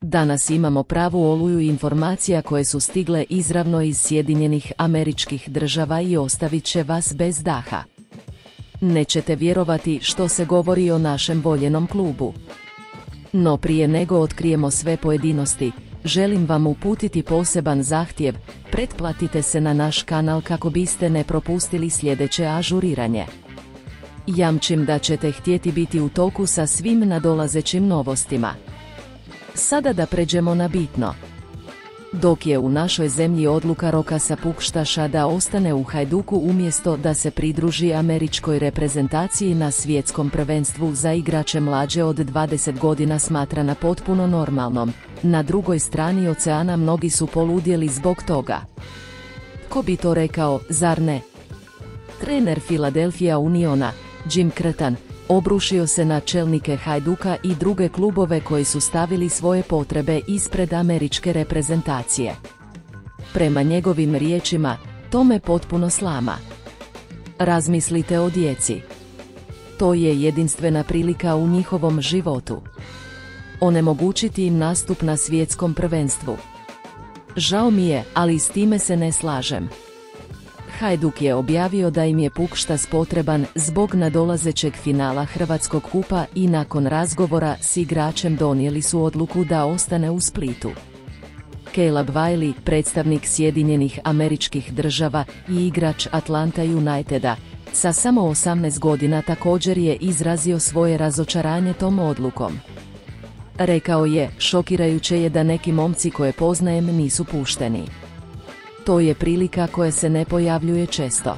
Danas imamo pravu oluju informacija koje su stigle izravno iz Sjedinjenih Američkih Država i ostavit će vas bez daha. Nećete vjerovati što se govori o našem voljenom klubu. No prije nego otkrijemo sve pojedinosti, želim vam uputiti poseban zahtjev, pretplatite se na naš kanal kako biste ne propustili sljedeće ažuriranje. Jamčim da ćete htjeti biti u toku sa svim nadolazećim novostima. Sada da pređemo na bitno. Dok je u našoj zemlji odluka Rokasa Pukštaša da ostane u Hajduku umjesto da se pridruži američkoj reprezentaciji na svjetskom prvenstvu za igrače mlađe od 20 godina smatrana potpuno normalnom, na drugoj strani oceana mnogi su poludjeli zbog toga. Ko bi to rekao, zar ne? Trener Philadelphia Uniona, Jim Crtan, obrušio se na čelnike Hajduka i druge klubove koji su stavili svoje potrebe ispred američke reprezentacije. Prema njegovim riječima, to me potpuno slama. Razmislite o djeci. To je jedinstvena prilika u njihovom životu. Onemogućiti im nastup na svjetskom prvenstvu. Žao mi je, ali s time se ne slažem. Hajduk je objavio da im je Pukštas potreban zbog nadolazećeg finala Hrvatskog kupa i nakon razgovora s igračem donijeli su odluku da ostane u Splitu. Caleb Wiley, predstavnik Sjedinjenih Američkih Država i igrač Atlanta Uniteda, sa samo 18 godina također je izrazio svoje razočaranje tom odlukom. Rekao je, šokirajuće je da neki momci koje poznajem nisu pušteni. To je prilika koja se ne pojavljuje često.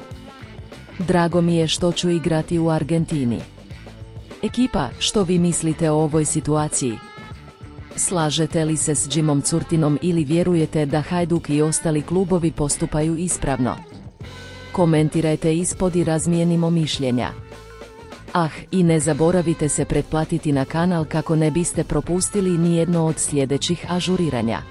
Drago mi je što ću igrati u Argentini. Ekipa, što vi mislite o ovoj situaciji? Slažete li se s Jimom Curtinom ili vjerujete da Hajduk i ostali klubovi postupaju ispravno? Komentirajte ispod i razmijenimo mišljenja. I ne zaboravite se pretplatiti na kanal kako ne biste propustili nijedno od sljedećih ažuriranja.